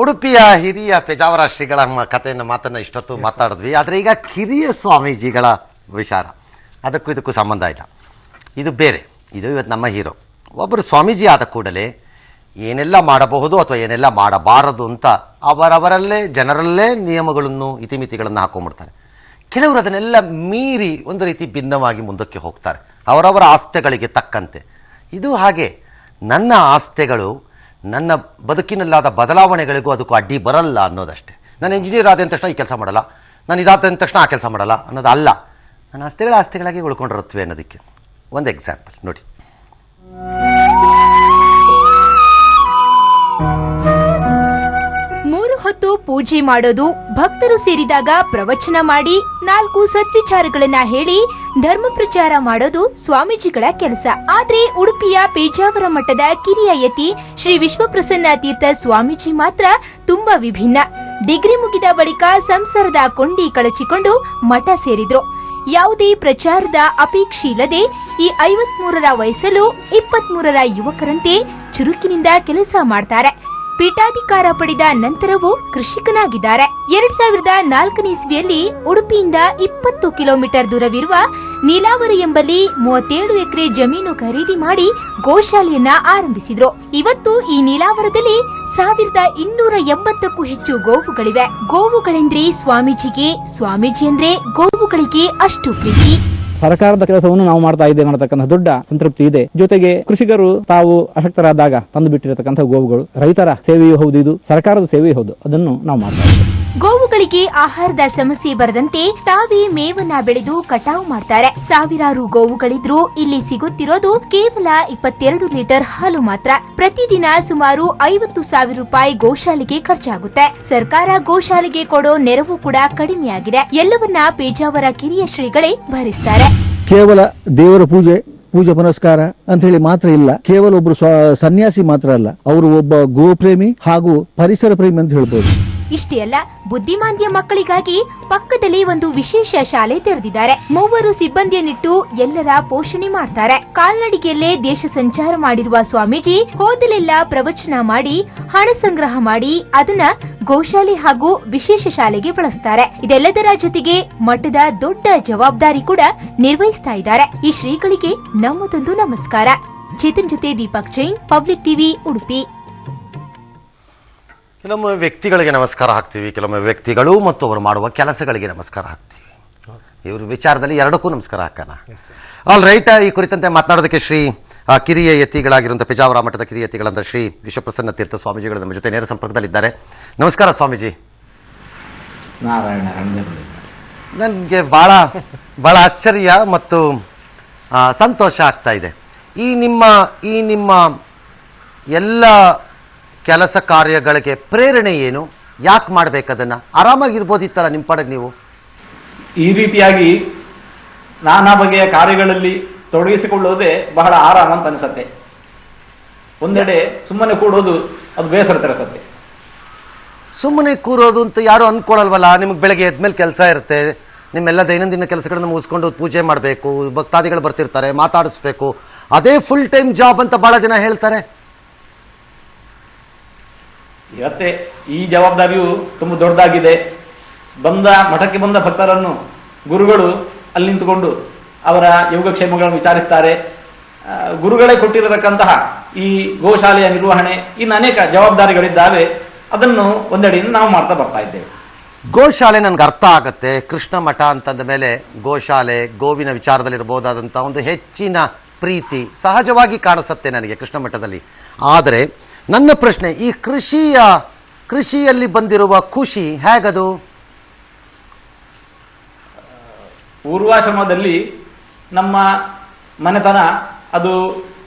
ಉಡುಪಿಯ ಹಿರಿಯ ಪೇಜಾವರ ಶ್ರೀಗಳ ಮಾತನ್ನು ಇಷ್ಟೊತ್ತು ಮಾತಾಡಿದ್ವಿ. ಆದರೆ ಈಗ ಕಿರಿಯ ಸ್ವಾಮೀಜಿಗಳ ವಿಚಾರ, ಅದಕ್ಕೂ ಇದಕ್ಕೂ ಸಂಬಂಧ ಇಲ್ಲ, ಇದು ಬೇರೆ. ಇದು ಇವತ್ತು ನಮ್ಮ ಹೀರೋ. ಒಬ್ಬರು ಸ್ವಾಮೀಜಿ ಆದ ಕೂಡಲೇ ಏನೆಲ್ಲ ಮಾಡಬಹುದು ಅಥವಾ ಏನೆಲ್ಲ ಮಾಡಬಾರದು ಅಂತ ಅವರವರಲ್ಲೇ ಜನರಲ್ಲೇ ನಿಯಮಗಳನ್ನು ಇತಿಮಿತಿಗಳನ್ನು ಹಾಕೊಂಡ್ಬಿಡ್ತಾರೆ. ಕೆಲವರು ಅದನ್ನೆಲ್ಲ ಮೀರಿ ಒಂದು ರೀತಿ ಭಿನ್ನವಾಗಿ ಮುಂದಕ್ಕೆ ಹೋಗ್ತಾರೆ ಅವರವರ ಆಸ್ತೆಗಳಿಗೆ ತಕ್ಕಂತೆ. ಇದು ಹಾಗೆ. ನನ್ನ ಆಸ್ತೆಗಳು ನನ್ನ ಬದುಕಿನಲ್ಲಾದ ಬದಲಾವಣೆಗಳಿಗೂ ಅದಕ್ಕೂ ಅಡ್ಡಿ ಬರಲ್ಲ ಅನ್ನೋದಷ್ಟೇ. ನಾನು ಇಂಜಿನಿಯರ್ ಆದ ತಕ್ಷಣ ಈ ಕೆಲಸ ಮಾಡಲ್ಲ, ನಾನು ಇದಾದ ತಕ್ಷಣ ಆ ಕೆಲಸ ಮಾಡಲ್ಲ ಅನ್ನೋದು ಅಲ್ಲ. ನನ್ನ ಆಸ್ತೆಗಳಾಗಿ ಉಳ್ಕೊಂಡಿರುತ್ತವೆ ಅನ್ನೋದಕ್ಕೆ ಒಂದು ಎಕ್ಸಾಂಪಲ್ ನೋಡಿ. ಮೂರು ಹೊತ್ತು ಪೂಜೆ ಮಾಡೋದು, ಭಕ್ತರು ಸೇರಿದಾಗ ಪ್ರವಚನ ಮಾಡಿ 4 ಸದ್ವಿಚಾರಗಳನ್ನ ಹೇಳಿ ಧರ್ಮ ಪ್ರಚಾರ ಮಾಡೋದು ಸ್ವಾಮೀಜಿಗಳ ಕೆಲಸ. ಆದ್ರೆ ಉಡುಪಿಯ ಪೇಜಾವರ ಮಠದ ಕಿರಿಯ ಯತಿ ಶ್ರೀ ವಿಶ್ವಪ್ರಸನ್ನ ತೀರ್ಥ ಸ್ವಾಮೀಜಿ ಮಾತ್ರ ತುಂಬಾ ವಿಭಿನ್ನ. ಡಿಗ್ರಿ ಮುಗಿದ ಬಳಿಕ ಸಂಸಾರದ ಕೊಂಡಿ ಕಳಚಿಕೊಂಡು ಮಠ ಸೇರಿದ್ರು. ಯಾವುದೇ ಪ್ರಚಾರದ ಅಪೇಕ್ಷೆ ಇಲ್ಲದೆ ಈ 53ರ ವಯಸ್ಸಲ್ಲೂ 23ರ ಯುವಕರಂತೆ ಚುರುಕಿನಿಂದ ಕೆಲಸ ಮಾಡ್ತಾರೆ. ಪೀಠಾಧಿಕಾರ ಪಡೆದ ನಂತರವೂ ಕೃಷಿಕನಾಗಿದ್ದಾರೆ. 2004ನೇ ಇಸ್ವಿಯಲ್ಲಿ ಉಡುಪಿಯಿಂದ 20 ಕಿಲೋಮೀಟರ್ ದೂರವಿರುವ ನೀಲಾವರಿ ಎಂಬಲ್ಲಿ 37 ಎಕರೆ ಜಮೀನು ಖರೀದಿ ಮಾಡಿ ಗೋಶಾಲೆಯನ್ನ ಆರಂಭಿಸಿದ್ರು. ಇವತ್ತು ಈ ನೀಲಾವರದಲ್ಲಿ 1280ಕ್ಕೂ ಹೆಚ್ಚು ಗೋವುಗಳಿವೆ. ಗೋವುಗಳೆಂದ್ರೆ ಸ್ವಾಮೀಜಿಗೆ, ಸ್ವಾಮೀಜಿ ಅಂದ್ರೆ ಗೋವುಗಳಿಗೆ ಅಷ್ಟು ಪ್ರೀತಿ. ಸರ್ಕಾರದ ಕೆಲಸವನ್ನು ನಾವು ಮಾಡ್ತಾ ಇದ್ದೇವೆ ಅನ್ನತಕ್ಕಂಥ ದೊಡ್ಡ ಸಂತೃಪ್ತಿ ಇದೆ. ಜೊತೆಗೆ ಕೃಷಿಕರು ತಾವು ಅಶಕ್ತರಾದಾಗ ತಂದು ಬಿಟ್ಟಿರತಕ್ಕಂಥ ಗೋವುಗಳು ರೈತರ ಸೇವೆಯೂ ಹೌದು, ಇದು ಸರ್ಕಾರದ ಸೇವೆಯೂ ಹೌದು. ಅದನ್ನು ನಾವು ಮಾಡ್ತಾ ಇದ್ದೇವೆ. ಗೋವುಗಳಿಗೆ ಆಹಾರದ ಸಮಸ್ಯೆ ಬರದಂತೆ ತಾವೇ ಮೇವನ್ನ ಬೆಳೆದು ಕಟಾವು ಮಾಡ್ತಾರೆ. ಸಾವಿರಾರು ಗೋವುಗಳಿದ್ರೂ ಇಲ್ಲಿ ಸಿಗುತ್ತಿರೋದು ಕೇವಲ 22 ಲೀಟರ್ ಹಾಲು ಮಾತ್ರ. ಪ್ರತಿದಿನ ಸುಮಾರು 50,000 ರೂಪಾಯಿ ಗೋಶಾಲೆಗೆ ಖರ್ಚಾಗುತ್ತೆ. ಸರ್ಕಾರ ಗೋಶಾಲೆಗೆ ಕೊಡೋ ನೆರವು ಕೂಡ ಕಡಿಮೆಯಾಗಿದೆ. ಎಲ್ಲವನ್ನ ಪೇಜಾವರ ಕಿರಿಯ ಶ್ರೀಗಳೇ ಭರಿಸ್ತಾರೆ. ಕೇವಲ ದೇವರ ಪೂಜೆ ಪುನಸ್ಕಾರ ಅಂತ ಹೇಳಿ ಮಾತ್ರ ಇಲ್ಲ. ಕೇವಲ ಒಬ್ರು ಸನ್ಯಾಸಿ ಮಾತ್ರ ಅಲ್ಲ, ಅವರು ಒಬ್ಬ ಗೋಪ್ರೇಮಿ ಹಾಗೂ ಪರಿಸರ ಪ್ರೇಮಿ ಅಂತ ಹೇಳ್ಬೋದು. ಇಷ್ಟೇ ಅಲ್ಲ, ಬುದ್ಧಿಮಾಂದ್ಯ ಮಕ್ಕಳಿಗಾಗಿ ಪಕ್ಕದಲ್ಲಿ ಒಂದು ವಿಶೇಷ ಶಾಲೆ ತೆರೆದಿದ್ದಾರೆ. 3 ಸಿಬ್ಬಂದಿಯನ್ನಿಟ್ಟು ಎಲ್ಲರ ಪೋಷಣೆ ಮಾಡ್ತಾರೆ. ಕಾಲ್ನಡಿಗೆಯಲ್ಲೇ ದೇಶ ಸಂಚಾರ ಮಾಡಿರುವ ಸ್ವಾಮೀಜಿ ಹೋದಲೆಲ್ಲ ಪ್ರವಚನ ಮಾಡಿ ಹಣ ಸಂಗ್ರಹ ಮಾಡಿ ಅದನ್ನ ಗೋಶಾಲೆ ಹಾಗೂ ವಿಶೇಷ ಶಾಲೆಗೆ ಬಳಸ್ತಾರೆ. ಇದೆಲ್ಲದರ ಜೊತೆಗೆ ಮಠದ ದೊಡ್ಡ ಜವಾಬ್ದಾರಿ ಕೂಡ ನಿರ್ವಹಿಸ್ತಾ ಇದ್ದಾರೆ. ಈ ಶ್ರೀಗಳಿಗೆ ನಮ್ಮದೊಂದು ನಮಸ್ಕಾರ. ಚೇತನ್ ಜೊತೆ ದೀಪಕ್ ಜೈನ್, ಪಬ್ಲಿಕ್ ಟಿವಿ, ಉಡುಪಿ. ಕೆಲವೊಮ್ಮೆ ವ್ಯಕ್ತಿಗಳಿಗೆ ನಮಸ್ಕಾರ ಹಾಕ್ತೀವಿ, ಕೆಲವೊಮ್ಮೆ ವ್ಯಕ್ತಿಗಳು ಮತ್ತು ಅವರು ಮಾಡುವ ಕೆಲಸಗಳಿಗೆ ನಮಸ್ಕಾರ ಹಾಕ್ತೀವಿ. ಇವ್ರ ವಿಚಾರದಲ್ಲಿ ಎರಡಕ್ಕೂ ನಮಸ್ಕಾರ ಹಾಕೋಣ. All right. ಈ ಕುರಿತಂತೆ ಮಾತನಾಡೋದಕ್ಕೆ ಶ್ರೀ ಕಿರಿಯ ಯತಿಗಳಾಗಿರುವಂಥ ಪೇಜಾವರ ಮಠದ ಕಿರಿಯ ಯತಿಗಳಂತ ಶ್ರೀ ವಿಶ್ವಪ್ರಸನ್ನ ತೀರ್ಥ ಸ್ವಾಮೀಜಿಗಳು ನಮ್ಮ ಜೊತೆ ನೇರ ಸಂಪರ್ಕದಲ್ಲಿದ್ದಾರೆ. ನಮಸ್ಕಾರ ಸ್ವಾಮೀಜಿ. ನನಗೆ ಭಾಳ ಆಶ್ಚರ್ಯ ಮತ್ತು ಸಂತೋಷ ಆಗ್ತಾ ಇದೆ. ಈ ನಿಮ್ಮ ಎಲ್ಲ ಕೆಲಸ ಕಾರ್ಯಗಳಿಗೆ ಪ್ರೇರಣೆ ಏನು? ಯಾಕೆ ಮಾಡ್ಬೇಕದನ್ನ? ಆರಾಮಾಗಿರ್ಬೋದಿತ್ತಲ್ಲ ನಿಮ್ಮ ಪಾಡಿಗೆ ನೀವು? ಈ ರೀತಿಯಾಗಿ ನಾನಾ ಬಗೆಯ ಕಾರ್ಯಗಳಲ್ಲಿ ತೊಡಗಿಸಿಕೊಳ್ಳುವುದೇ ಬಹಳ ಆರಾಮ ಅಂತ ಅನಿಸುತ್ತೆ. ಒಂದೆಡೆ ಸುಮ್ಮನೆ ಕೂಡೋದು ಅದು ಬೇಸರ ತರಿಸುತ್ತೆ. ಸುಮ್ಮನೆ ಕೂರೋದು ಅಂತ ಯಾರು ಅನ್ಕೊಳ್ಳಲ್ವಲ್ಲ. ನಿಮ್ಗೆ ಬೆಳಗ್ಗೆ ಎದ್ಮೇಲೆ ಕೆಲಸ ಇರುತ್ತೆ, ನಿಮ್ಮೆಲ್ಲ ದೈನಂದಿನ ಕೆಲಸಗಳನ್ನು ಮುಗಿಸ್ಕೊಂಡು ಪೂಜೆ ಮಾಡಬೇಕು, ಭಕ್ತಾದಿಗಳು ಬರ್ತಿರ್ತಾರೆ, ಮಾತಾಡಿಸ್ಬೇಕು, ಅದೇ ಫುಲ್ ಟೈಮ್ ಜಾಬ್ ಅಂತ ಬಹಳ ಜನ ಹೇಳ್ತಾರೆ. ಇವತ್ತೇ ಈ ಜವಾಬ್ದಾರಿಯು ತುಂಬಾ ದೊಡ್ಡದಾಗಿದೆ. ಮಠಕ್ಕೆ ಬಂದ ಭಕ್ತರನ್ನು ಗುರುಗಳು ಅಲ್ಲಿ ನಿಂತುಕೊಂಡು ಅವರ ಯೋಗಕ್ಷೇಮಗಳನ್ನು ವಿಚಾರಿಸ್ತಾರೆ. ಗುರುಗಳೇ ಕೊಟ್ಟಿರತಕ್ಕಂತಹ ಈ ಗೋಶಾಲೆಯ ನಿರ್ವಹಣೆ, ಇನ್ನು ಅನೇಕ ಜವಾಬ್ದಾರಿಗಳಿದ್ದಾವೆ. ಅದನ್ನು ಒಂದೆಡೆಯಿಂದ ನಾವು ಮಾಡ್ತಾ ಬರ್ತಾ ಇದ್ದೇವೆ. ಗೋಶಾಲೆ ನನ್ಗೆ ಅರ್ಥ ಆಗತ್ತೆ. ಕೃಷ್ಣ ಮಠ ಅಂತಂದ ಮೇಲೆ ಗೋಶಾಲೆ, ಗೋವಿನ ವಿಚಾರದಲ್ಲಿರ್ಬೋದಾದಂಥ ಒಂದು ಹೆಚ್ಚಿನ ಪ್ರೀತಿ ಸಹಜವಾಗಿ ಕಾಣಿಸುತ್ತೆ ನನಗೆ ಕೃಷ್ಣ ಮಠದಲ್ಲಿ. ಆದರೆ ನನ್ನ ಪ್ರಶ್ನೆ, ಈ ಕೃಷಿಯಲ್ಲಿ ಬಂದಿರುವ ಖುಷಿ ಹೇಗದು? ಪೂರ್ವಾಶ್ರಮದಲ್ಲಿ ನಮ್ಮ ಮನೆತನ ಅದು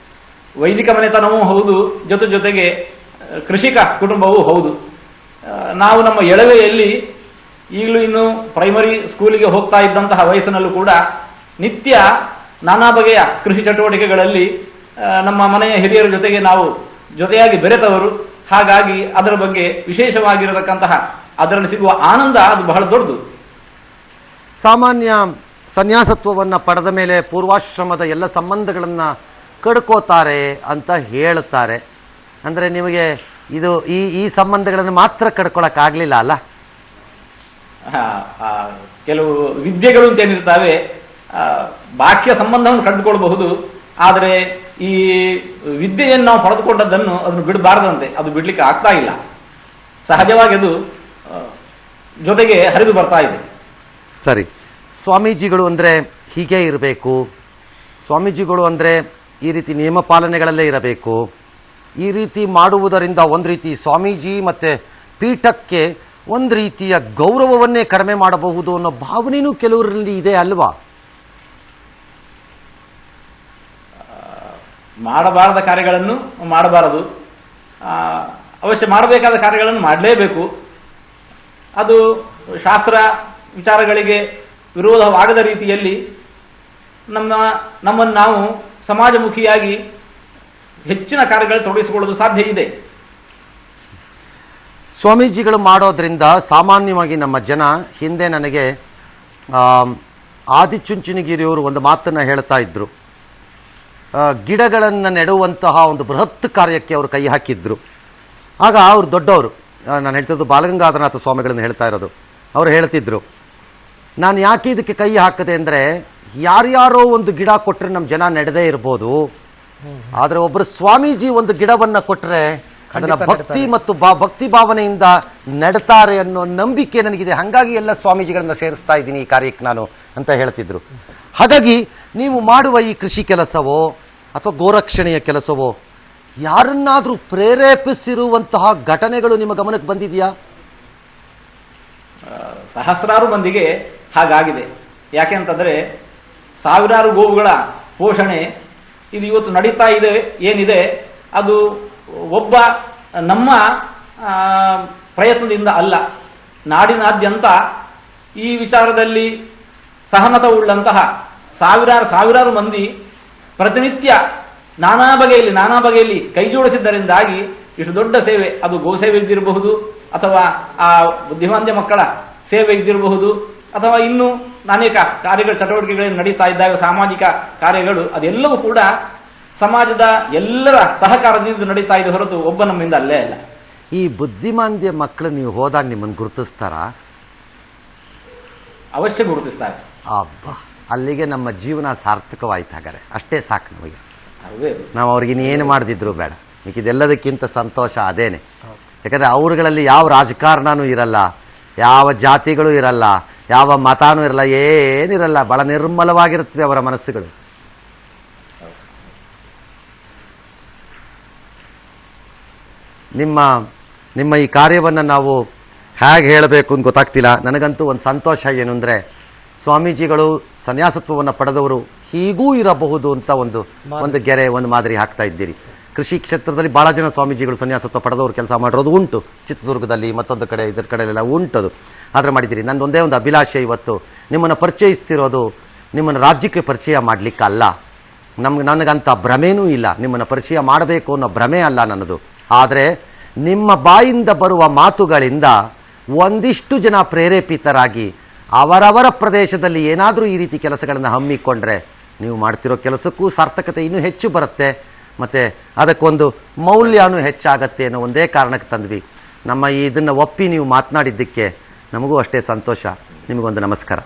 ವೈದಿಕ ಮನೆತನವೂ ಹೌದು, ಜೊತೆಗೆ ಕೃಷಿಕ ಕುಟುಂಬವೂ ಹೌದು. ನಾವು ನಮ್ಮ ಎಳವೆಯಲ್ಲಿ ಈಗಲೂ ಇನ್ನು ಪ್ರೈಮರಿ ಸ್ಕೂಲಿಗೆ ಹೋಗ್ತಾ ಇದ್ದಂತಹ ವಯಸ್ಸಿನಲ್ಲೂ ಕೂಡ ನಿತ್ಯ ನಾನಾ ಬಗೆಯ ಕೃಷಿ ಚಟುವಟಿಕೆಗಳಲ್ಲಿ ನಮ್ಮ ಮನೆಯ ಹಿರಿಯರ ಜೊತೆಗೆ ನಾವು ಜೊತೆಯಾಗಿ ಬೆರೆತವರು. ಹಾಗಾಗಿ ಅದರ ಬಗ್ಗೆ ವಿಶೇಷವಾಗಿರತಕ್ಕಂತಹ ಅದರಲ್ಲಿ ಸಿಗುವ ಆನಂದ ಅದು ಬಹಳ ದೊಡ್ಡದು. ಸಾಮಾನ್ಯ ಸನ್ಯಾಸತ್ವವನ್ನು ಪಡೆದ ಮೇಲೆ ಪೂರ್ವಾಶ್ರಮದ ಎಲ್ಲ ಸಂಬಂಧಗಳನ್ನು ಕಡ್ಕೋತಾರೆ ಅಂತ ಹೇಳ್ತಾರೆ. ಅಂದರೆ ನಿಮಗೆ ಇದು ಈ ಸಂಬಂಧಗಳನ್ನು ಮಾತ್ರ ಕಡ್ಕೊಳಕ್ಕಾಗಲಿಲ್ಲ ಅಲ್ಲ? ಕೆಲವು ವಿದ್ಯೆಗಳು ಅಂತ ಏನಿರ್ತಾವೆ ಬಾಹ್ಯ ಸಂಬಂಧವನ್ನು ಕಂಡುಕೊಳ್ಬಹುದು, ಆದರೆ ಈ ವಿದ್ಯೆಯನ್ನು ನಾವು ಪಡೆದುಕೊಂಡದ್ದನ್ನು ಅದನ್ನು ಬಿಡಬಾರದಂತೆ, ಅದು ಬಿಡ್ಲಿಕ್ಕೆ ಆಗ್ತಾ ಇಲ್ಲ. ಸಹಜವಾಗಿ ಅದು ಜೊತೆಗೆ ಹರಿದು ಬರ್ತಾ ಇದೆ. ಸರಿ, ಸ್ವಾಮೀಜಿಗಳು ಅಂದರೆ ಹೀಗೆ ಇರಬೇಕು, ಸ್ವಾಮೀಜಿಗಳು ಅಂದರೆ ಈ ರೀತಿ ನಿಯಮ ಪಾಲನೆಗಳಲ್ಲೇ ಇರಬೇಕು, ಈ ರೀತಿ ಮಾಡುವುದರಿಂದ ಒಂದು ರೀತಿ ಸ್ವಾಮೀಜಿ ಮತ್ತು ಪೀಠಕ್ಕೆ ಒಂದು ರೀತಿಯ ಗೌರವವನ್ನೇ ಕಡಿಮೆ ಮಾಡಬಹುದು ಅನ್ನೋ ಭಾವನೆಯೂ ಕೆಲವರಲ್ಲಿ ಇದೆ ಅಲ್ವಾ? ಮಾಡಬಾರದ ಕಾರ್ಯಗಳನ್ನು ಮಾಡಬಾರದು, ಅವಶ್ಯ ಮಾಡಬೇಕಾದ ಕಾರ್ಯಗಳನ್ನು ಮಾಡಲೇಬೇಕು. ಅದು ಶಾಸ್ತ್ರ ವಿಚಾರಗಳಿಗೆ ವಿರೋಧವಾಗದ ರೀತಿಯಲ್ಲಿ ನಮ್ಮನ್ನು ನಾವು ಸಮಾಜಮುಖಿಯಾಗಿ ಹೆಚ್ಚಿನ ಕಾರ್ಯಗಳು ತೊಡಗಿಸಿಕೊಳ್ಳಲು ಸಾಧ್ಯ ಇದೆ. ಸ್ವಾಮೀಜಿಗಳು ಮಾಡೋದ್ರಿಂದ ಸಾಮಾನ್ಯವಾಗಿ ನಮ್ಮ ಜನ, ಹಿಂದೆ ನನಗೆ ಆದಿಚುಂಚನಗಿರಿಯವರು ಒಂದು ಮಾತನ್ನು ಹೇಳ್ತಾ ಇದ್ರು, ಗಿಡಗಳನ್ನು ನೆಡುವಂತಹ ಒಂದು ಬೃಹತ್ ಕಾರ್ಯಕ್ಕೆ ಅವರು ಕೈ ಹಾಕಿದ್ರು. ಆಗ ಅವರು ದೊಡ್ಡವರು, ನಾನು ಹೇಳ್ತಿದ್ದು ಬಾಲಗಂಗಾಧರನಾಥ ಸ್ವಾಮಿಗಳನ್ನು ಹೇಳ್ತಾ ಇರೋದು, ಅವರು ಹೇಳ್ತಿದ್ರು, ನಾನು ಯಾಕೆ ಇದಕ್ಕೆ ಕೈ ಹಾಕದೆ ಅಂದರೆ ಯಾರ್ಯಾರೋ ಒಂದು ಗಿಡ ಕೊಟ್ಟರೆ ನಮ್ಮ ಜನ ನೆಡದೇ ಇರ್ಬೋದು, ಆದರೆ ಒಬ್ಬರು ಸ್ವಾಮೀಜಿ ಒಂದು ಗಿಡವನ್ನು ಕೊಟ್ಟರೆ ಅದನ್ನು ಭಕ್ತಿ ಮತ್ತು ಭಕ್ತಿ ಭಾವನೆಯಿಂದ ನೆಡ್ತಾರೆ ಅನ್ನೋ ನಂಬಿಕೆ ನನಗಿದೆ. ಹಾಗಾಗಿ ಎಲ್ಲ ಸ್ವಾಮೀಜಿಗಳನ್ನ ಸೇರಿಸ್ತಾ ಇದ್ದೀನಿ ಈ ಕಾರ್ಯಕ್ಕೆ ನಾನು ಅಂತ ಹೇಳ್ತಿದ್ರು. ಹಾಗಾಗಿ ನೀವು ಮಾಡುವ ಈ ಕೃಷಿ ಕೆಲಸವೋ ಅಥವಾ ಗೋರಕ್ಷಣೆಯ ಕೆಲಸವೋ ಯಾರನ್ನಾದರೂ ಪ್ರೇರೇಪಿಸಿರುವಂತಹ ಘಟನೆಗಳು ನಿಮ್ಮ ಗಮನಕ್ಕೆ ಬಂದಿದೆಯಾ? ಸಹಸ್ರಾರು ಮಂದಿಗೆ ಹಾಗಾಗಿದೆ. ಯಾಕೆ ಅಂತಂದ್ರೆ ಸಾವಿರಾರು ಗೋವುಗಳ ಪೋಷಣೆ ಇದು ಇವತ್ತು ನಡೀತಾ ಇದೆ ಏನಿದೆ, ಅದು ಒಬ್ಬ ನಮ್ಮ ಪ್ರಯತ್ನದಿಂದ ಅಲ್ಲ. ನಾಡಿನಾದ್ಯಂತ ಈ ವಿಚಾರದಲ್ಲಿ ಸಹಮತವುಳ್ಳಂತಹ ಸಾವಿರಾರು ಮಂದಿ ಪ್ರತಿನಿತ್ಯ ನಾನಾ ಬಗೆಯಲ್ಲಿ ಕೈ ಜೋಡಿಸಿದ್ದರಿಂದಾಗಿ ಇಷ್ಟು ದೊಡ್ಡ ಸೇವೆ, ಅದು ಗೋಸೇವೆ ಇದ್ದಿರಬಹುದು, ಅಥವಾ ಆ ಬುದ್ಧಿಮಾಂದ್ಯ ಮಕ್ಕಳ ಸೇವೆ ಇದ್ದಿರಬಹುದು, ಅಥವಾ ಇನ್ನೂ ಅನೇಕ ಕಾರ್ಯಗಳು ಚಟುವಟಿಕೆಗಳು ನಡೀತಾ ಇದ್ದಾವೆ, ಸಾಮಾಜಿಕ ಕಾರ್ಯಗಳು, ಅದೆಲ್ಲವೂ ಕೂಡ ಸಮಾಜದ ಎಲ್ಲರ ಸಹಕಾರದಿಂದ ನಡೀತಾ ಇದೆ ಹೊರತು ಒಬ್ಬ ನಮ್ಮಿಂದ ಅಲ್ಲೇ ಅಲ್ಲ. ಈ ಬುದ್ಧಿಮಾಂದ್ಯ ಮಕ್ಕಳು ನೀವು ಹೋದಾಗ ನಿಮ್ಮನ್ನು ಗುರುತಿಸ್ತಾರ? ಅವಶ್ಯ ಗುರುತಿಸ್ತಾರೆ. ಅಬ್ಬಾ, ಅಲ್ಲಿಗೆ ನಮ್ಮ ಜೀವನ ಸಾರ್ಥಕವಾಯ್ತು. ಹಾಗಾದ್ರೆ ಅಷ್ಟೇ ಸಾಕು ನಮಗೆ. ಅದೇ ನಾವು ಅವ್ರಿಗೆ ಇನ್ನೇನು ಮಾಡದಿದ್ರು ಬೇಡ, ಇದೆಲ್ಲದಕ್ಕಿಂತ ಸಂತೋಷ ಅದೇನೆ. ಯಾಕಂದರೆ ಅವ್ರುಗಳಲ್ಲಿ ಯಾವ ರಾಜಕಾರಣನೂ ಇರಲ್ಲ, ಯಾವ ಜಾತಿಗಳು ಇರಲ್ಲ, ಯಾವ ಮತನೂ ಇರಲ್ಲ, ಏನಿರಲ್ಲ, ಭಾಳ ನಿರ್ಮಲವಾಗಿರುತ್ತವೆ ಅವರ ಮನಸ್ಸುಗಳು. ನಿಮ್ಮ ಈ ಕಾರ್ಯವನ್ನು ನಾವು ಹೇಗೆ ಹೇಳಬೇಕು ಅಂತ ಗೊತ್ತಾಗ್ತಿಲ್ಲ. ನನಗಂತೂ ಒಂದು ಸಂತೋಷ ಏನು ಅಂದರೆ, ಸ್ವಾಮೀಜಿಗಳು ಸನ್ಯಾಸತ್ವವನ್ನು ಪಡೆದವರು ಹೀಗೂ ಇರಬಹುದು ಅಂತ ಒಂದು ಗೆರೆ, ಒಂದು ಮಾದರಿ ಹಾಕ್ತಾ ಇದ್ದೀರಿ. ಕೃಷಿ ಕ್ಷೇತ್ರದಲ್ಲಿ ಭಾಳ ಜನ ಸ್ವಾಮೀಜಿಗಳು ಸನ್ಯಾಸತ್ವ ಪಡೆದವರು ಕೆಲಸ ಮಾಡಿರೋದು ಉಂಟು, ಚಿತ್ರದುರ್ಗದಲ್ಲಿ ಮತ್ತೊಂದು ಕಡೆ ಇದರ ಕಡೆಯೆಲ್ಲ ಉಂಟದು. ಆದರೆ ಮಾಡಿದ್ದೀರಿ. ನಂದು ಒಂದೇ ಒಂದು ಅಭಿಲಾಷೆ ಇವತ್ತು ನಿಮ್ಮನ್ನು ಪರಿಚಯಿಸ್ತಿರೋದು ನಿಮ್ಮನ್ನು ರಾಜ್ಯಕ್ಕೆ ಪರಿಚಯ ಮಾಡಲಿಕ್ಕಲ್ಲ, ನನಗಂಥ ಭ್ರಮೆನೂ ಇಲ್ಲ, ನಿಮ್ಮನ್ನು ಪರಿಚಯ ಮಾಡಬೇಕು ಅನ್ನೋ ಭ್ರಮೆ ಅಲ್ಲ ನನ್ನದು. ಆದರೆ ನಿಮ್ಮ ಬಾಯಿಂದ ಬರುವ ಮಾತುಗಳಿಂದ ಒಂದಿಷ್ಟು ಜನ ಪ್ರೇರೇಪಿತರಾಗಿ ಅವರವರ ಪ್ರದೇಶದಲ್ಲಿ ಏನಾದರೂ ಈ ರೀತಿ ಕೆಲಸಗಳನ್ನು ಹಮ್ಮಿಕೊಂಡ್ರೆ ನೀವು ಮಾಡ್ತಿರೋ ಕೆಲಸಕ್ಕೂ ಸಾರ್ಥಕತೆ ಇನ್ನೂ ಹೆಚ್ಚು ಬರುತ್ತೆ, ಮತ್ತು ಅದಕ್ಕೊಂದು ಮೌಲ್ಯನೂ ಹೆಚ್ಚಾಗತ್ತೆ ಅನ್ನೋ ಒಂದೇ ಕಾರಣಕ್ಕೆ ತಂದ್ವಿ. ನಮ್ಮ ಇದನ್ನು ಒಪ್ಪಿ ನೀವು ಮಾತನಾಡಿದ್ದಕ್ಕೆ ನಮಗೂ ಅಷ್ಟೇ ಸಂತೋಷ. ನಿಮಗೊಂದು ನಮಸ್ಕಾರ.